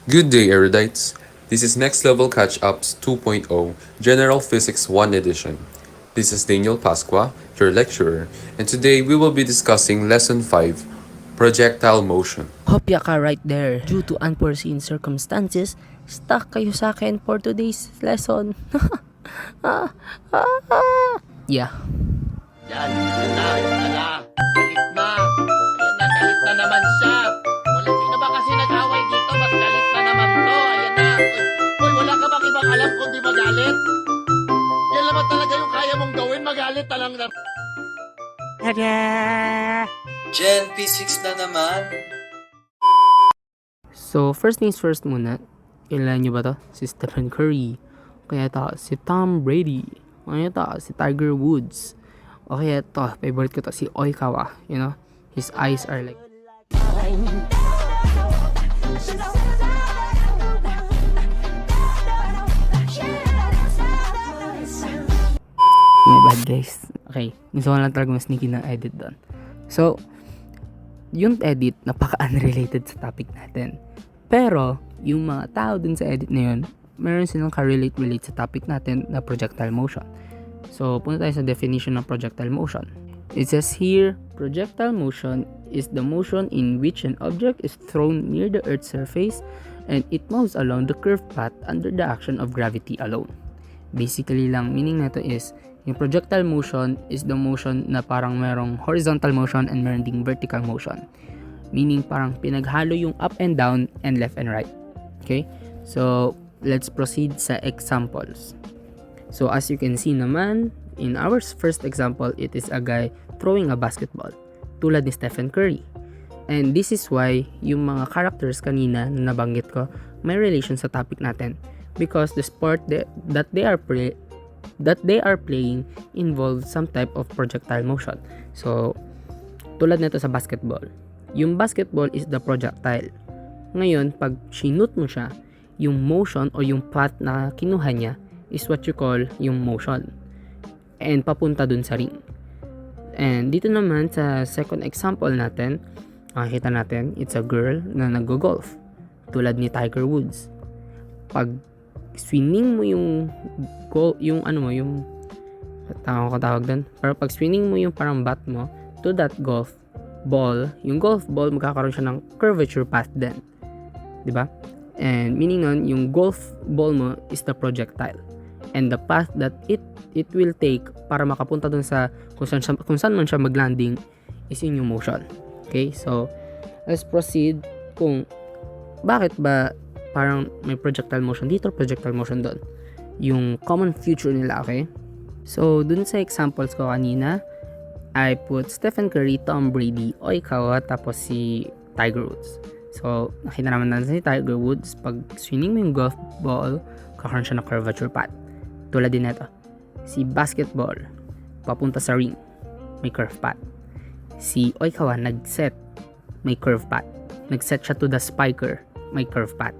Good day, erudites. This is Next Level Catch Ups 2.0, General Physics 1 Edition. This is Daniel Pasqua, your lecturer, and today we will be discussing Lesson 5, Projectile Motion. Hopya ka right there. Due to unforeseen circumstances, stuck kayo sa akin for today's lesson. Yeah. Yan, yan na, yan na. Galit na. Ayan na, galit na naman siya. Wala, sino ba kasi nag-away dito? Galit na naman to. Ayan na. Uy, wala ka bang ibang alam kundi magalit? Yan naman talaga yung kaya mong gawin, magalit na lang na. Gen P6 na naman. So, first things first muna. Kailan nyo ba to? Si Stephen Curry. Kaya to, si Tom Brady. Kaya to, si Tiger Woods. O kaya to, favorite ko to, si Oikawa. You know? His eyes are like... My bad guys. Okay, gusto ko lang talaga mas sneaky na edit doon. So, yung edit, napaka-unrelated sa topic natin. Pero, yung mga tao dun sa edit na yun, meron silang ka-relate sa topic natin na projectile motion. So, punta tayo sa definition ng projectile motion. It says here, projectile motion is the motion in which an object is thrown near the Earth's surface and it moves along the curved path under the action of gravity alone. Basically lang, meaning nito is, yung projectile motion is the motion na parang merong horizontal motion and meron ding vertical motion. Meaning parang pinaghalo yung up and down and left and right. Okay? So, let's proceed sa examples. So, as you can see naman, in our first example, it is a guy throwing a basketball. Tulad ni Stephen Curry. And this is why yung mga characters kanina na nabanggit ko, may relation sa topic natin. Because the sport that they are playing involves some type of projectile motion. So, tulad nito sa basketball. Yung basketball is the projectile. Ngayon, pag sinut mo siya, yung motion o yung path na kinuha niya is what you call yung motion. And papunta dun sa ring. And dito naman sa second example natin, makikita natin, it's a girl na nag-golf. Tulad ni Tiger Woods. Pag swinging mo yung tawag doon. Pero pag swinging mo yung parang bat mo to that golf ball, yung golf ball magkakaroon siya ng curvature path din. 'Di ba? And meaning nun, yung golf ball mo is the projectile. And the path that it will take para makapunta dun sa kung saan man siya maglanding is in yung motion. Okay? So, let's proceed kung bakit ba parang may projectile motion dito, projectile motion doon. Yung common feature nila, okay? So, dun sa examples ko kanina, I put Stephen Curry, Tom Brady, Oikawa, tapos si Tiger Woods. So, nakita naman natin si Tiger Woods, pag swinging mo yung golf ball, kakaroon siya ng curvature path. Tulad din nito. Si basketball, papunta sa ring, may curve path. Si Oikawa, nag-set, may curve path. Nag-set siya to the spiker, may curve path.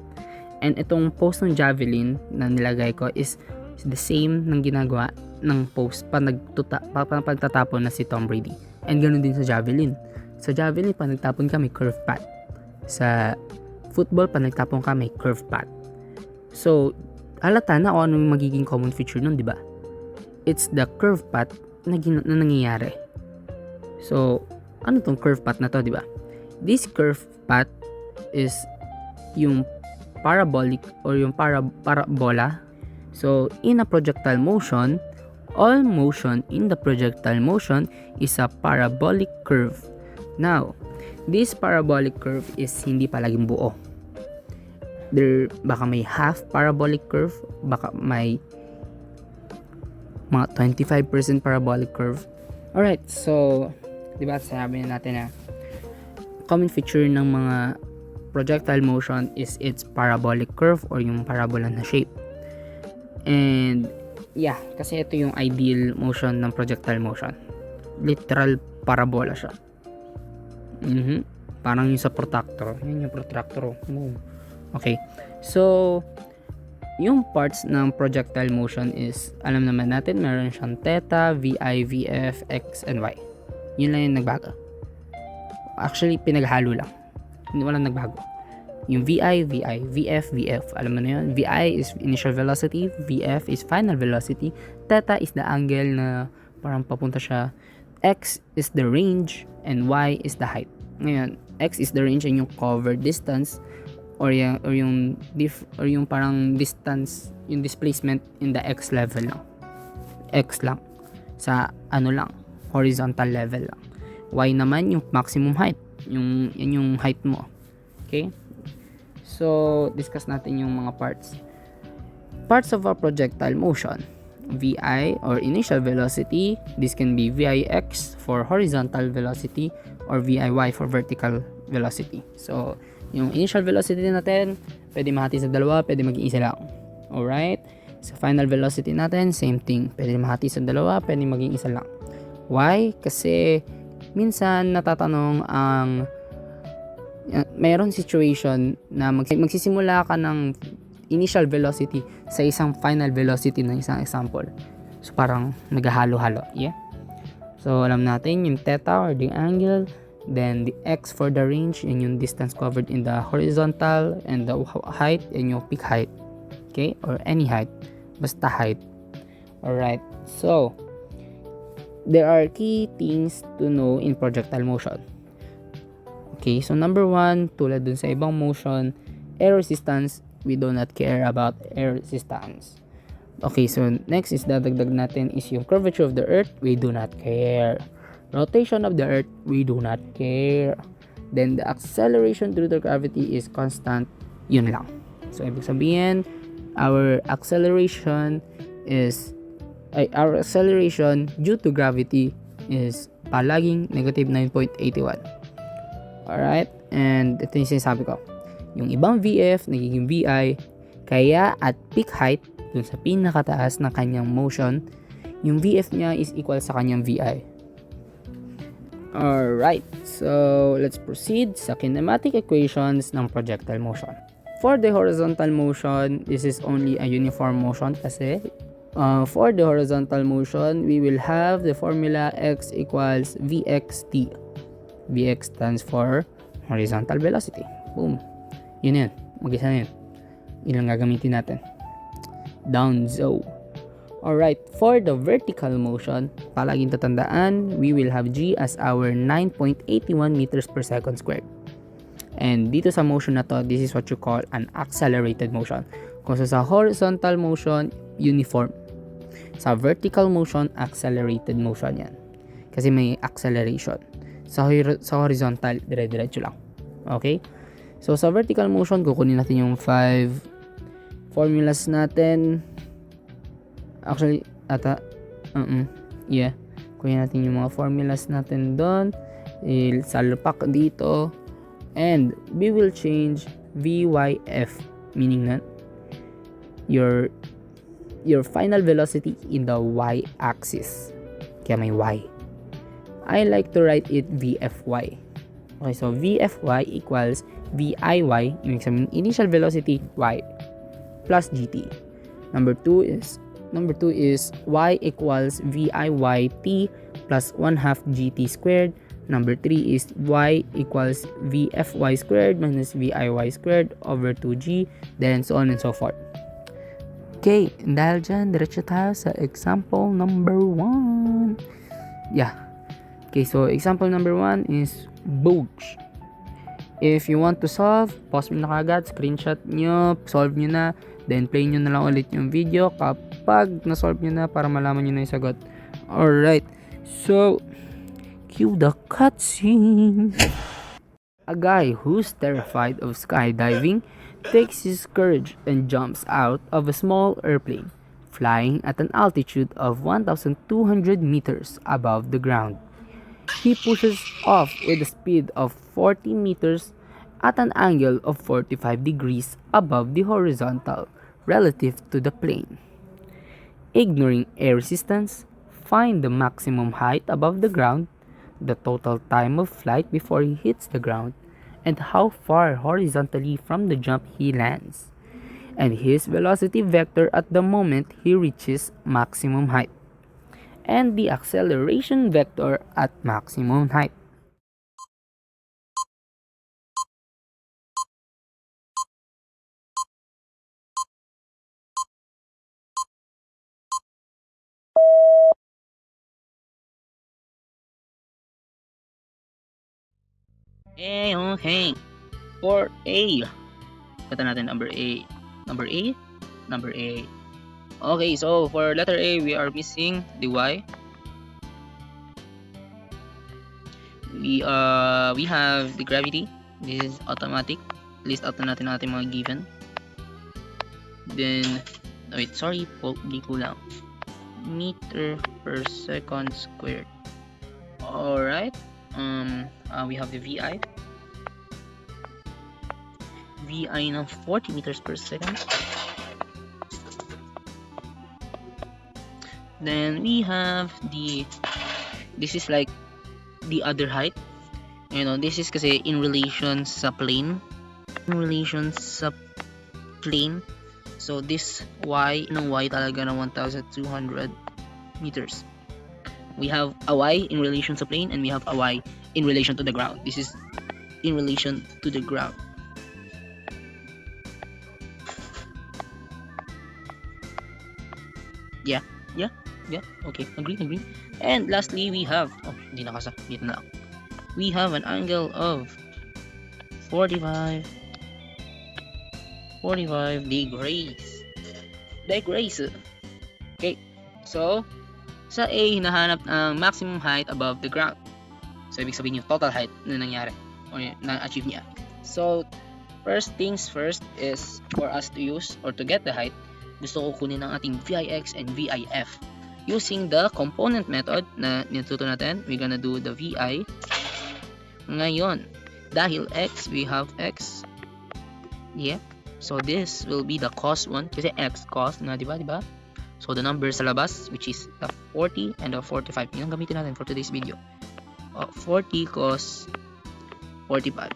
And itong post ng javelin na nilagay ko is the same ng ginagawa ng post pagtatapon na si Tom Brady. And ganoon din sa javelin. Sa javelin, pag nagtapon ka, may curve path. Sa football, pag nagtapon ka, may curve path. So, halata na kung ano yung magiging common feature nun, di ba? It's the curve path na nangyayari. So, ano tong curve path na to, di ba? This curve path is yung parabolic or yung parabola. So, in a projectile motion, all motion in the projectile motion is a parabolic curve. Now, this parabolic curve is hindi palaging buo. Baka may half parabolic curve, baka may mga 25% parabolic curve. Alright, so, di ba sabi natin na common feature ng mga projectile motion is its parabolic curve or yung parabola na shape. And yeah, kasi ito yung ideal motion ng projectile motion. Literal parabola siya. Parang yung sa protractor. Yan yung protractor. Okay. So, yung parts ng projectile motion is, alam naman natin, meron siyang theta, vi, vf, x, and y. Yun lang yung nagbago. Actually, pinaghalo lang. Walang nagbago. Yung VF, alam mo na yun. VI is initial velocity, VF is final velocity, theta is the angle na parang papunta siya, X is the range, and Y is the height. Ngayon, X is the range and yung covered distance or yung parang distance, yung displacement in the X level lang. X lang. Sa horizontal level lang. Y naman yung maximum height. Yan yung height mo. Okay? So, discuss natin yung mga parts. Parts of a projectile motion. VI or initial velocity. This can be VIX for horizontal velocity or VIY for vertical velocity. So, yung initial velocity natin, pwede mahati sa dalawa, pwede maging isa lang. Alright? Sa final velocity natin, same thing. Pwede mahati sa dalawa, pwede maging isa lang. Why? Kasi minsan natatanong mayroon situation na magsisimula ka ng initial velocity sa isang final velocity ng isang example. So, parang naghahalo-halo. Yeah? So, alam natin yung theta or the angle, then the x for the range, and yung distance covered in the horizontal, and the height, and yung peak height. Okay? Or any height. Basta height. Alright. So, there are key things to know in projectile motion. Okay, so number 1, tulad dun sa ibang motion, air resistance, we do not care about air resistance. Okay, so next is dadagdag natin is yung curvature of the earth, we do not care. Rotation of the earth, we do not care. Then the acceleration due to gravity is constant, yun lang. So ibig sabihin, our acceleration due to gravity is palaging negative 9.81. Alright? And ito yung sinasabi ko. Yung ibang VF, nagiging VI. Kaya at peak height, dun sa pinakataas ng kanyang motion, yung VF niya is equal sa kanyang VI. Alright. So, let's proceed sa kinematic equations ng projectile motion. For the horizontal motion, this is only a uniform motion kasi for the horizontal motion, we will have the formula x equals vxt. Vx stands for horizontal velocity. Boom. Yun. Mag-isa na yun. Yun lang gagamitin natin. Down zo. Alright. For the vertical motion, palaging tatandaan, we will have g as our 9.81 meters per second squared. And dito sa motion na to, this is what you call an accelerated motion. Kung sa horizontal motion, uniform. Sa vertical motion, accelerated motion yan. Kasi may acceleration. Sa horizontal, dire-diretso lang. Okay? So, sa vertical motion, kukunin natin yung 5 formulas natin. Actually, yeah. Kunin natin yung mga formulas natin doon. Salpak dito. And, we will change VYF. Meaning na, your final velocity in the y-axis. Kaya may y. I like to write it VFY. Okay, so VFY equals VIY, ibig sabihin initial velocity y plus gt. Number 2 is y equals VIYT plus 1/2 gt squared. Number 3 is y equals VFY squared minus VIY squared over 2g, then so on and so forth. Okay, dahil dyan, diretso tayo sa example number 1. Yeah. Okay, so example number 1 is Bogue. If you want to solve, pause mo na kagad, screenshot nyo, solve nyo na, then play nyo na lang ulit yung video kapag na-solve nyo na para malaman nyo na yung sagot. Alright, so, cue the cutscene. A guy who's terrified of skydiving takes his courage and jumps out of a small airplane, flying at an altitude of 1,200 meters above the ground. He pushes off with a speed of 40 meters at an angle of 45 degrees above the horizontal relative to the plane. Ignoring air resistance, find the maximum height above the ground, the total time of flight before he hits the ground, and how far horizontally from the jump he lands, and his velocity vector at the moment he reaches maximum height, and the acceleration vector at maximum height. Okay. For A. Kata natin number A. Number A? Number A. Okay, so for letter A, we are missing the Y. We have the gravity. This is automatic. List out na natin natin mga given. Then, wait, sorry po, di kulang. Meter per second squared. Alright. We have the VI. VI ng 40 meters per second. Then we have this is like the other height. You know, this is kasi in relation sa plane. So this Y talaga ng 1,200 meters. We have a Y in relation to plane and we have a Y in relation to the ground. This is in relation to the ground. Yeah, okay, agree. And lastly, we have, hindi nakasa, dito na lang. We have an angle of 45 degrees. Okay, so, sa A, hinahanap ang maximum height above the ground. So, ibig sabihin yung total height na nangyari, or na-achieve niya. So, first things first is for us to use, or to get the height, gusto ko kunin ang ating VIX and VIF. Using the component method na natuto natin, we're gonna do the VI. Ngayon, dahil X, we have X. Yeah. So, this will be the cos 1. Kasi X cos nga, diba? So, the number sa labas, which is the 40 and the 45. Yun ang gamitin natin for today's video. 40 cos 45.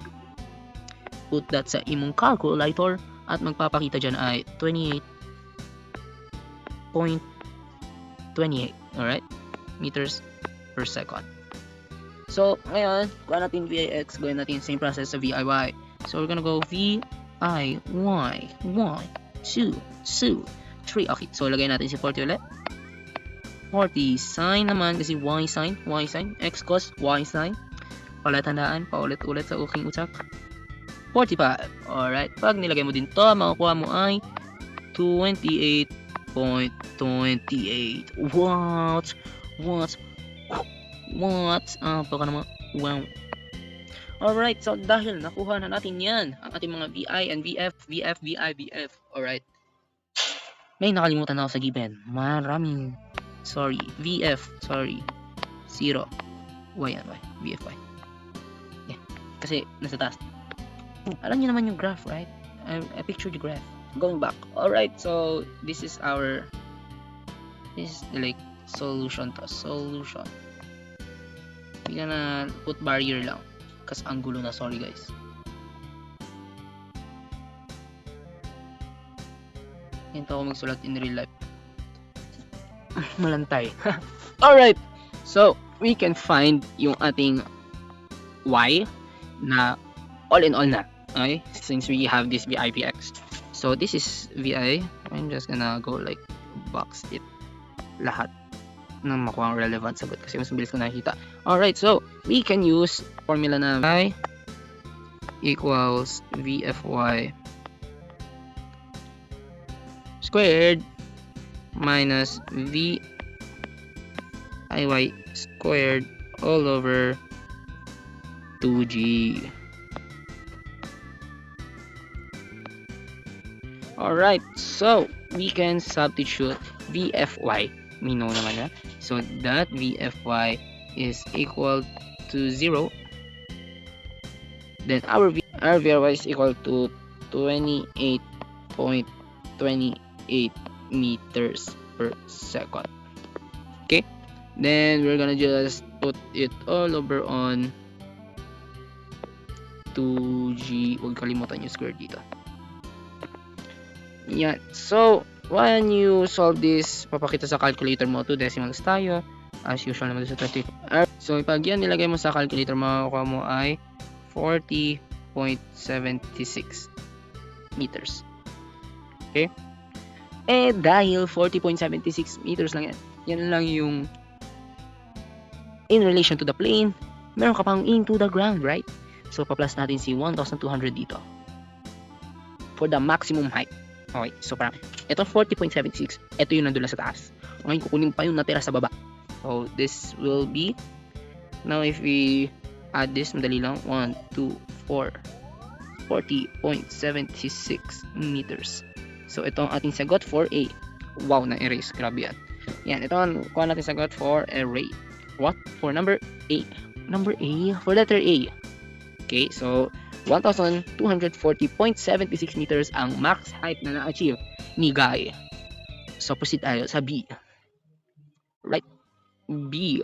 Put that sa imong calculator at magpapakita dyan ay 28.28, alright, meters per second. So, ngayon, kuha natin VIX, gawin natin same process sa VIY. So, we're gonna go VIY, 1, 2, 3. Okay, so lagay natin si 40 ulit. 40 sine naman kasi Y sine, X cos, Y sine. Tandaan, paulit-ulit sa uking utak. 45, alright. Pag nilagay mo din to, makukuha mo ay 28.28. What? Baka naman, wow. Alright, so dahil nakuha na natin yan, ang ating mga VI and VF. Alright. May nakalimutan ako sa given. Maraming. Sorry. VF. Sorry. 0. Y yan. VFY. Yeah. Kasi nasa taas. Alam niyo naman yung graph, right? I pictured the graph. Going back. Alright, so this is like solution to. Solution. We're gonna put barrier lang. Kasi ang gulo na. Sorry guys. Hinto ako magsulat in real life. Malantay. Alright. So, we can find yung ating Y na all in all na. Okay? Since we have this VIPX. So, this is VI. I'm just gonna go like box it. Lahat ng makuha ang relevant sagot kasi mas mabilis ko nakikita. Alright, so we can use formula na y equals VFY squared minus VIY squared all over 2G. Alright, so we can substitute VFY. We know naman na. So that VFY is equal to 0. Then our VFY is equal to 28.28 meters per second. Okay? Then we're gonna just put it all over on 2G. Huwag kalimutan yung square dito. Yeah. So, when you solve this, papakita sa calculator mo, 2 decimals tayo. As usual naman sa 30. So, pag yan nilagay mo sa calculator, makukuha mo ay 40.76 meters. Okay? Eh, dahil 40.76 meters lang yan. Yan lang yung in relation to the plane. Meron ka pang into the ground, right? So, pa-plus natin si 1,200 dito. For the maximum height. Okay, so parang, ito 40.76. Ito yung nandun sa taas. Okay, kukunin pa yung natira sa baba. So, this will be, now if we add this, madali lang, 1, 2, 4, 40.76 meters. So, ito ang ating sagot for A. Wow, na-erase. Grabe yan. Yan, ito ang kuha natin sagot for array. What? For number A. Number A? For letter A. Okay, so, 1,240.76 meters ang max height na na-achieve ni Guy. So, proceed tayo sa B. Right? B.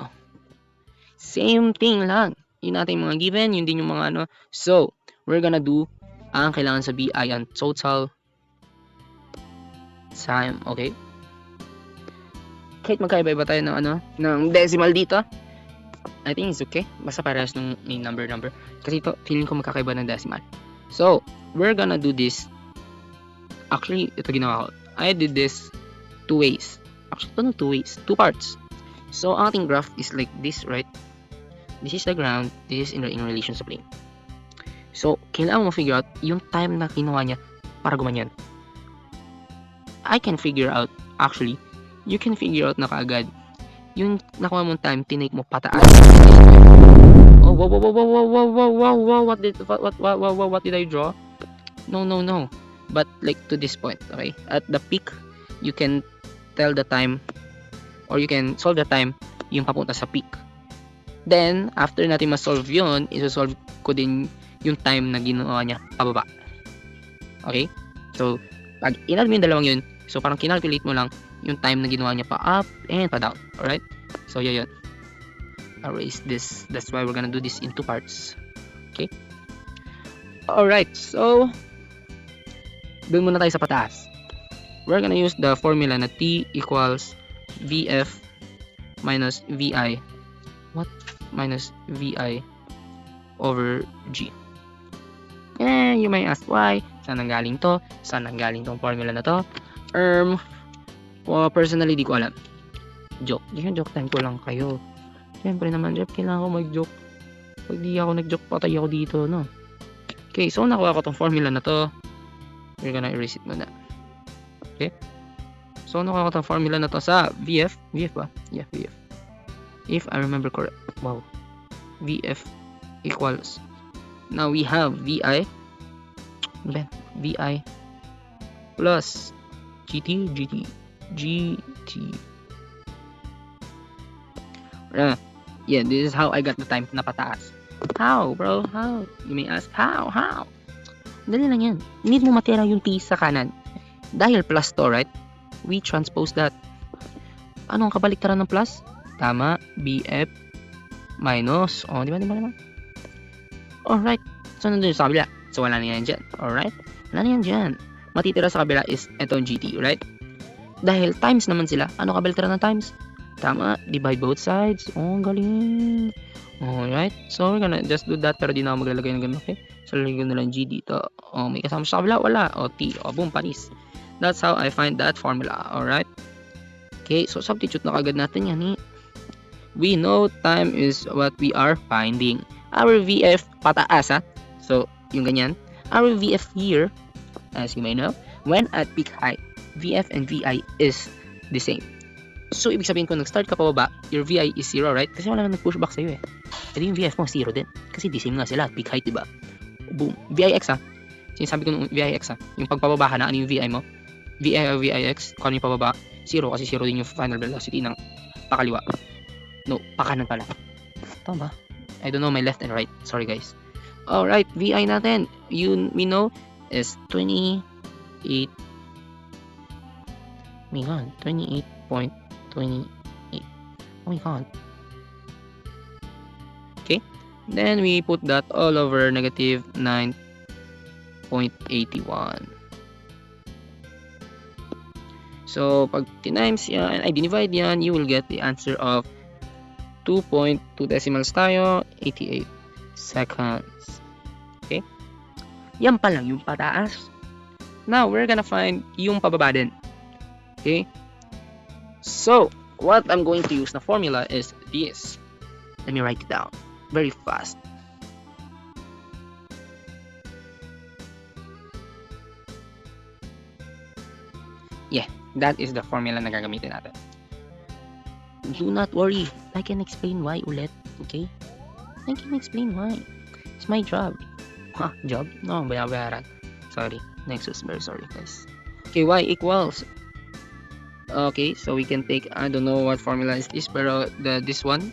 Same thing lang. Yun natin mga given, yun din yung mga ano. So, we're gonna do, ang kailangan sa B ay ang total time, okay? Kahit magkaiba-iba tayo ng ano, ng decimal dito, I think it's okay. Basta parehas ng number. Kasi ito, feeling ko magkakaiba ng decimal. So, we're gonna do this. Actually, ito ginawa ko. I did this two ways. Actually, ito no, two ways. Two parts. So, ang ating graph is like this, right? This is the ground. This is in relation sa plane. So, kailangan mo figure out yung time na kinuha niya para gumanyan. I can figure out, actually, you can figure out na kaagad. Yung nakuha mong time, tinake mo pataas. Oh, wow, what did I draw? No. But like to this point, okay? At the peak, you can tell the time, or you can solve the time yung papunta sa peak. Then, after natin ma-solve yun, isosolve ko din yung time na ginawa niya pababa. Okay? So, pag in-add mo yung dalawang yun, so parang kinalculate mo lang yung time na ginawa niya pa up and pa down. Alright? So, yun. Erase this. That's why we're gonna do this in two parts. Okay? Alright. So, doon muna tayo sa pataas. We're gonna use the formula na T equals VF minus VI. What? Minus VI over G. And you may ask why? Saan nanggaling to? Saan nanggaling tong formula na to? Personally, di ko alam. Joke. Joke time ko lang kayo. Siyempre naman, Jeff, kailangan ko mag-joke. Pag di ako nag-joke, patay ako dito, no? Okay, so nakuha ko tong formula na to. We're gonna erase it muna. Okay? So, nakuha ko tong formula na to sa VF. VF ba? Yeah, VF. If I remember correct. Wow. VF equals. Now, we have VI. VI plus GT. Yeah, this is how I got the time na pataas. How, bro? How? You may ask, how? Dali lang yan. Need mo matira yung T sa kanan. Dahil plus to, right? We transpose that. Ano ang kabaliktaran ng plus? Tama, BF minus. Oh, di ba? Alright. So, nandun sa kabila. So, wala na yan dyan. Alright? Wala na yan dyan. Matitira sa kabila is etong GT, right? Dahil times naman sila. Ano kabaliktaran ng times? Tama, divide both sides. Oh, galing. Alright. So, we're gonna just do that. Pero di na ako maglalagay ng ganun, okay? So, lalagay ko na lang G dito. Oh, may kasama sa kabila. Wala. O, T. O, boom, panis. That's how I find that formula. Alright? Okay, so substitute na kagad natin yan, eh. We know time is what we are finding. Our VF pataas, ha? So, yung ganyan. Our VF here, as you may know, when at peak height, VF and VI is the same. So, ibig sabihin kung nag-start ka pa baba, your VI is 0, right? Kasi wala na nag-pushback sa'yo, eh. Edi yung VF mo, 0 din. Kasi the same nga sila at peak height, diba? Boom. VIX, ha? Sinasabi ko nung VIX, ha? Yung pagpababa ka na, ano yung VI mo? VI o VIX, kung ano yung pababa, 0 kasi 0 din yung final velocity ng pakaliwa. No, pakanan pala. Tama ba? I don't know my left and right. Sorry guys. Alright, VI natin. We know is 28. Oh my god, 28.28. Oh my god. Okay. Then we put that all over negative 9.81. So, pag times yan, ay divide yan, you will get the answer of 2.2 decimals tayo, 88 seconds. Okay? Yan pa lang yung pataas. Now, we're gonna find yung pababa din. Okay? So, what I'm going to use na formula is this. Let me write it down very fast. Yeah, that is the formula na gagamitin natin. Do not worry. I can explain why ulit. Okay? I can explain why. It's my job. Ha? Job? No, bayaran. Sorry. Nexus. Very sorry, guys. Okay, y equals. Okay, so we can take, I don't know what formula is this, pero this one.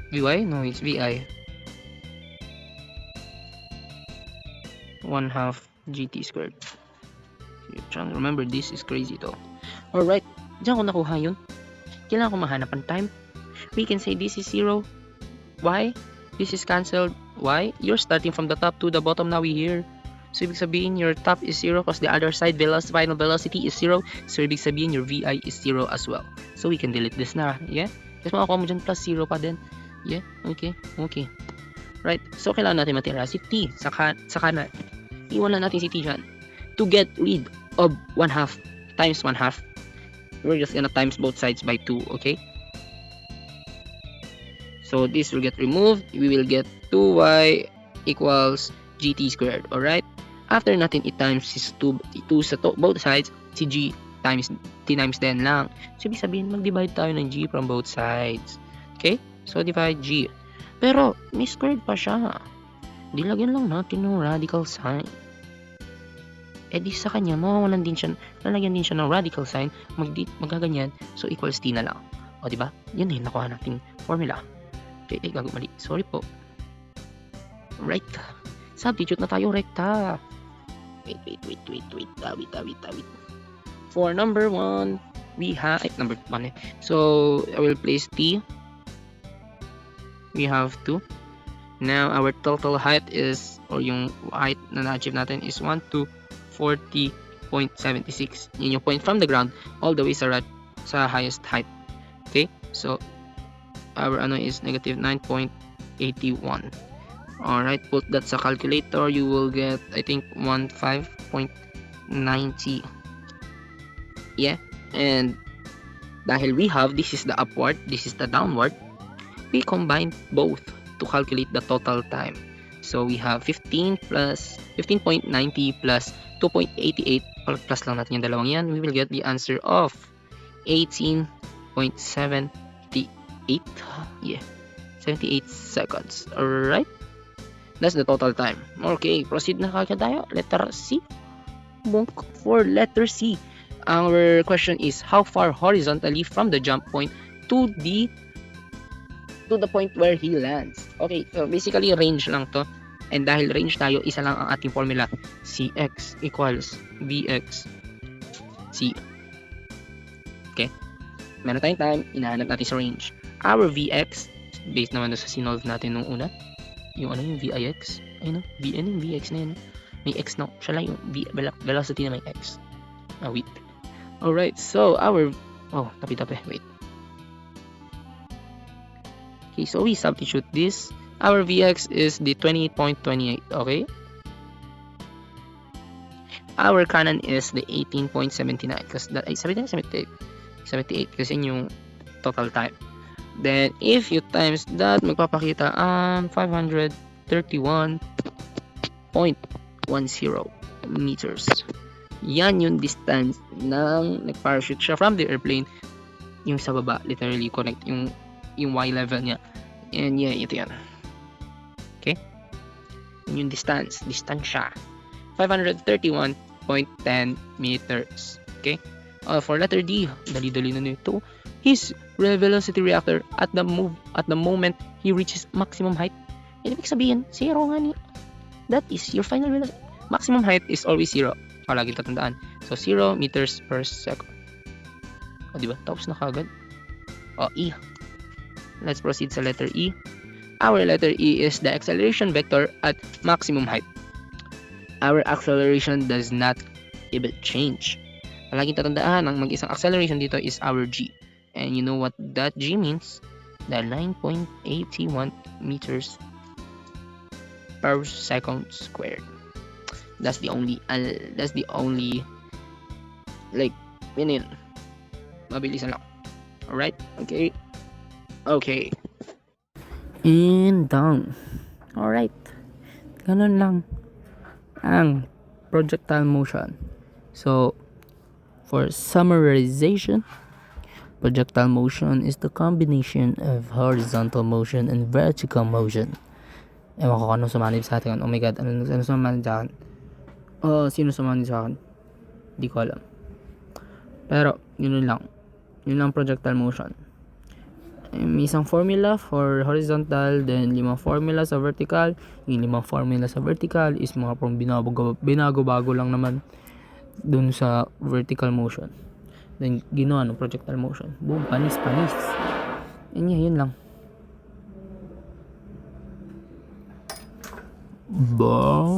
Vy? No, it's Vi. 1/2 GT squared. You're trying to remember this is crazy though. Alright, diyan ko nakuha yun. Kailangan ko mahanap ang time. We can say this is 0. Why? This is cancelled. Why? You're starting from the top to the bottom now we here. So ibig sabihin your top is 0 because the other side final velocity is 0. So ibig sabihin your VI is 0 as well. So we can delete this na. Yeah? Kasi makakuha mo dyan plus 0 pa din. Yeah? Okay? Okay. Right? So kailangan natin matira si T sa kanan. Iwan na natin si T dyan. To get rid of 1/2 times 1/2, we're just gonna times both sides by 2, okay? So this will get removed. We will get 2y equals gt squared, alright? After natin i-times is 2 sa both sides, si g times t times 10 lang. So ibig sabihin, mag-divide tayo ng g from both sides. Okay? So divide g. Pero may squared pa siya. Dilagyan lang natin ng radical sign. Eh di sa kanya, mawawalan din siya, lalagyan din siya ng radical sign, magaganyan, so equals t na lang. O diba? Yun yung nakuha nating formula. Okay, gago mali. Sorry po. Right. Substitute na tayo recta. Wait. Tawit. For number 1, we have, number 1 eh. So, I will place t. We have 2. Now, our total height is, or yung height na na-achieve natin is 1,240.76. Yun yung point from the ground all the way sa highest height. Okay? So, our ano is negative 9.81. Alright, put that sa calculator. You will get, I think, 15.90. Yeah? And, dahil we have, this is the upward, this is the downward, we combine both to calculate the total time. So we have 15 plus 15.90 plus 2.88, plus lang natin yung dalawang yan, we will get the answer of 18.78. Yeah, 78 seconds. Alright, that's the total time. Okay, proceed na kagad tayo. Letter C. For letter C, our question is how far horizontally from the jump point to the point where he lands. Okay, so basically range lang to. And dahil range tayo, isa lang ang ating formula. Cx equals Vx C. Okay? Meron tayong time, inahanap natin sa range. Our Vx, based naman sa sinolve natin nung una, yung ano yung Vix, ayun no? Yung Vx na yun. May x no? Siya lang yung velocity na may x. Wait. Alright, so our, tapi, wait. Okay, so we substitute this. Our Vx is the 20.28, okay? Our canon is the 18.79 because that ay 78 kasi yung total time. Then if you times that, magpapakita 531.10 meters. Yan yung distance ng nag-parachute siya from the airplane, yung sa baba, literally connect yung Y level niya. And yeah, ito yan. Okay? Yung distance siya. 531.10 meters. Okay? For letter D, dali-dali na nito. His velocity reactor at the moment he reaches maximum height. Ibig sabihin, 0 nga niya. That is your final velocity. Maximum height is always 0. Palagi tatandaan. So 0 meters per second. Diba? Tapos na kagad. E. Let's proceed sa letter E. Our letter E is the acceleration vector at maximum height. Our acceleration does not even change. Palaging tatandaan, ang mag-isang acceleration dito is our G. And you know what that G means? The 9.81 meters per second squared. That's the only like, yun. Mabilisan lang. Alright? Okay. And down. Alright. Ganun lang ang projectile motion. So, for summarization, projectile motion is the combination of horizontal motion and vertical motion. Ewan ko kung anong sumanib sa atin. Oh my god, ano sumanib sa akin? Sino sumanib sa akin? Hindi ko alam. Pero, yun lang. Yun lang projectile motion. May isang formula for horizontal, then 5 formula sa vertical. Yung 5 formula sa vertical is mga pang binago-bago lang naman dun sa vertical motion. Then, ginawa ng projectile motion. Boom, panis. Yun lang. Bye.